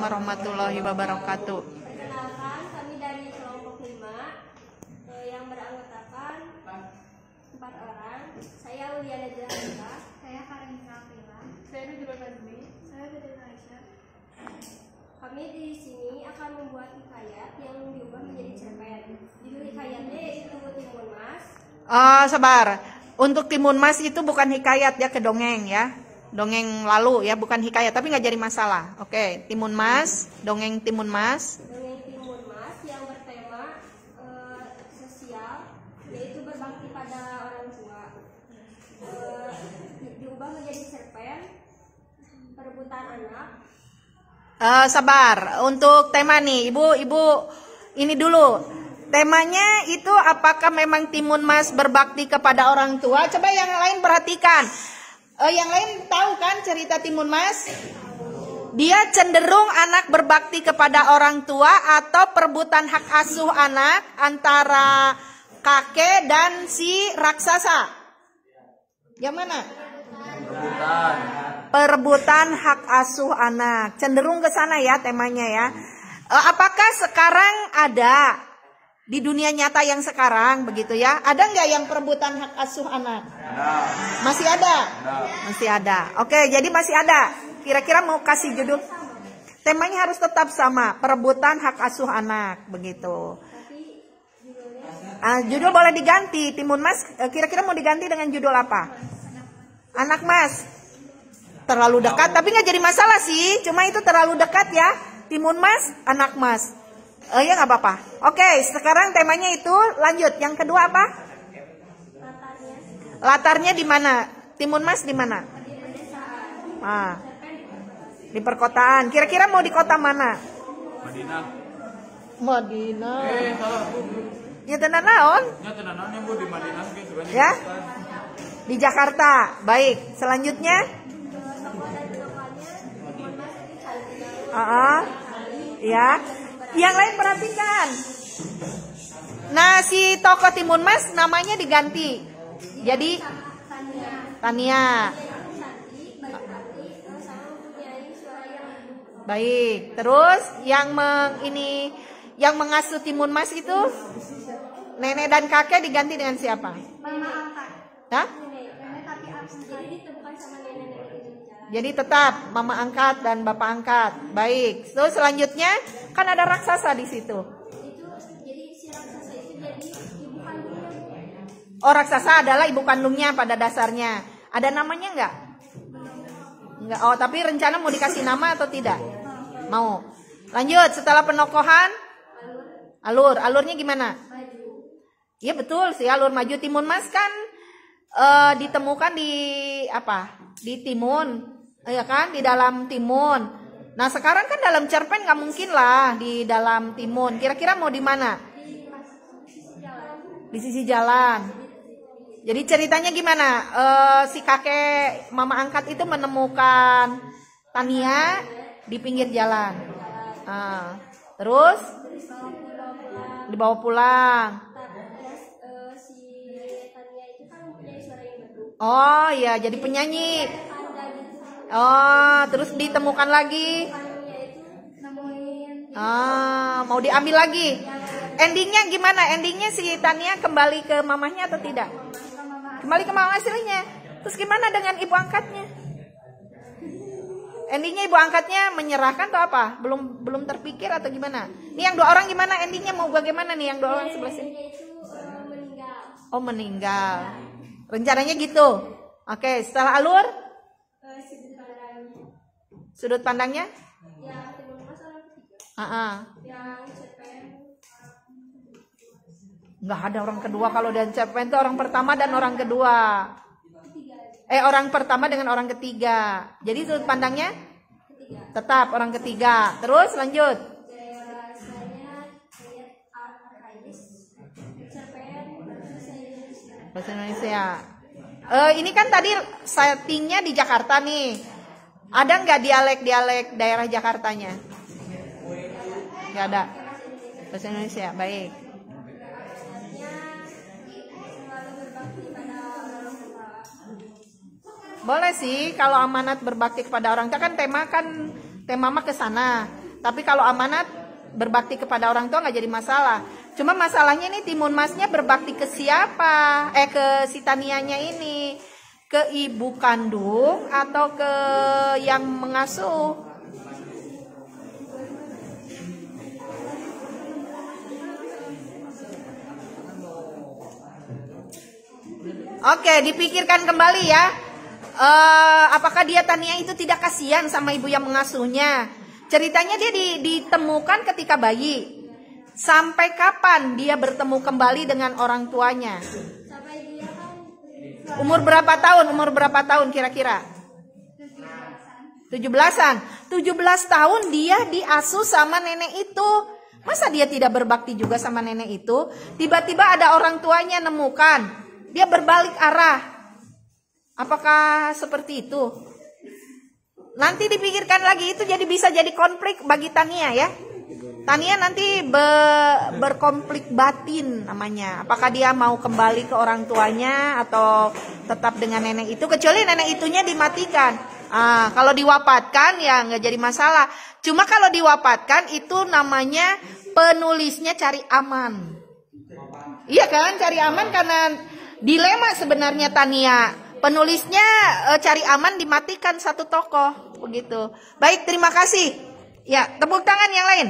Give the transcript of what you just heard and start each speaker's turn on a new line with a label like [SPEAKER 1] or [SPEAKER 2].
[SPEAKER 1] warahmatullahi wabarakatuh.
[SPEAKER 2] Perkenalkan, kami dari kelompok 5 yang beranggotakan 4 orang. Saya Uliana Jahanita.
[SPEAKER 3] Saya Karenisa Aprila.
[SPEAKER 4] Saya Nujul Nazmi.
[SPEAKER 3] Saya Fitri Aisyah.
[SPEAKER 2] Kami di sini akan membuat hikayat yang diubah menjadi cerpen. Judul hikayatnya yaitu Timun Mas.
[SPEAKER 1] Sabar. Untuk Timun Mas itu bukan hikayat ya, ke dongeng ya. Dongeng lalu ya, bukan hikayat, tapi nggak jadi masalah. Oke, Timun Mas, dongeng Timun Mas.
[SPEAKER 2] Dongeng Timun Mas yang bertema sosial, yaitu berbakti pada orang tua. Diubah menjadi cerpen, perebutan anak.
[SPEAKER 1] Sabar. Untuk tema nih, ibu ini dulu. Temanya itu apakah memang Timun Mas berbakti kepada orang tua? Coba yang lain perhatikan. Yang lain tahu kan cerita Timun Mas? Dia cenderung anak berbakti kepada orang tua atau perebutan hak asuh anak antara kakek dan si raksasa. Yang mana? Perebutan hak asuh anak. Cenderung ke sana ya temanya ya. Apakah sekarang ada di dunia nyata yang sekarang begitu ya? Ada nggak yang perebutan hak asuh anak? Masih ada? Masih ada. Oke, jadi masih ada. Kira-kira mau kasih judul? Temanya harus tetap sama, perebutan hak asuh anak begitu. Judul boleh diganti. Timun Mas kira-kira mau diganti dengan judul apa? Anak Mas. Terlalu dekat, tapi nggak jadi masalah sih. Cuma itu terlalu dekat ya. Timun Mas, Anak Mas. Ya nggak apa-apa. Oke, sekarang temanya itu lanjut. Yang kedua apa? Latarnya di mana? Timun Mas di mana? Di perkotaan. Kira-kira mau di kota mana? Madinah.
[SPEAKER 4] Salah Bu.
[SPEAKER 1] Ya tenan naon?
[SPEAKER 4] Ya tenan naon Bu di Madinah gitu.
[SPEAKER 1] Ya. Di Jakarta. Baik. Selanjutnya? Ya. Yang lain perhatikan. Nah, si tokoh Timun Mas namanya diganti. Jadi Tania. Baik. Terus yang mengasuh Timun Mas itu nenek dan kakek diganti dengan siapa?
[SPEAKER 3] Mama angkat.
[SPEAKER 1] Hah?
[SPEAKER 3] Nenek tapi angkat.
[SPEAKER 1] Jadi tetap mama angkat dan bapak angkat. Baik. Terus selanjutnya kan ada raksasa di situ.
[SPEAKER 2] Jadi si raksasa itu jadi ibu kandungnya.
[SPEAKER 1] Oh, raksasa adalah ibu kandungnya pada dasarnya. Ada namanya nggak? Nggak. Oh, tapi rencana mau dikasih nama atau tidak? Mau. Lanjut. Setelah penokohan, alurnya gimana? Iya betul sih, alur maju. Timun Mas kan ditemukan di apa? Di timun. Ya kan, di dalam timun. Nah sekarang kan dalam cerpen nggak mungkin lah di dalam timun. Kira-kira mau di mana? Di sisi jalan. Jadi ceritanya gimana? Si kakek mama angkat itu menemukan Tania di pinggir jalan. Terus dibawa pulang. Oh iya, jadi penyanyi. Oh, terus ditemukan lagi. Mau diambil lagi. Endingnya gimana? Endingnya si Tania kembali ke mamahnya atau tidak? Kembali ke mama aslinya. Terus gimana dengan ibu angkatnya? Endingnya ibu angkatnya menyerahkan atau apa? Belum terpikir atau gimana? Nih yang 2 orang gimana? Endingnya mau bagaimana nih yang 2 orang sebelah sini? Oh, meninggal. Rencananya gitu. Oke, setelah alur? Sudut pandangnya?
[SPEAKER 2] Ya, Timun Mas orang ketiga. Yang cerpen
[SPEAKER 1] Nggak ada orang kedua kalau dan cerpen itu orang pertama dan orang kedua. Orang pertama dengan orang ketiga. Jadi sudut pandangnya? Tetap orang ketiga. Terus lanjut. Bahasa Indonesia. Ini kan tadi settingnya di Jakarta nih. Ada nggak dialek-dialek daerah Jakartanya? Nggak ada. Bahasa Indonesia, baik. Boleh sih kalau amanat berbakti kepada orang tua kan tema mah ke sana. Tapi kalau amanat berbakti kepada orang tua nggak jadi masalah. Cuma masalahnya ini Timun Masnya berbakti ke siapa? Ke si Tanianya ini, ke ibu kandung atau ke yang mengasuh? Oke, dipikirkan kembali ya. Apakah dia Tania itu tidak kasihan sama ibu yang mengasuhnya? Ceritanya dia ditemukan ketika bayi. Sampai kapan dia bertemu kembali dengan orang tuanya?
[SPEAKER 2] Sampai dia kan
[SPEAKER 1] Umur berapa tahun? Umur berapa tahun kira-kira? 17-an. 17 tahun dia diasuh sama nenek itu. Masa dia tidak berbakti juga sama nenek itu? Tiba-tiba ada orang tuanya nemukan. Dia berbalik arah. Apakah seperti itu? Nanti dipikirkan lagi, itu bisa jadi konflik bagi Tania ya. Tania nanti berkonflik batin namanya. Apakah dia mau kembali ke orang tuanya atau tetap dengan nenek itu? Kecuali nenek itunya dimatikan. Kalau diwafatkan ya nggak jadi masalah. Cuma kalau diwafatkan itu namanya penulisnya cari aman. Iya kan, cari aman karena dilema sebenarnya Tania. Penulisnya cari aman dimatikan satu tokoh begitu. Baik, terima kasih. Ya, tepuk tangan yang lain.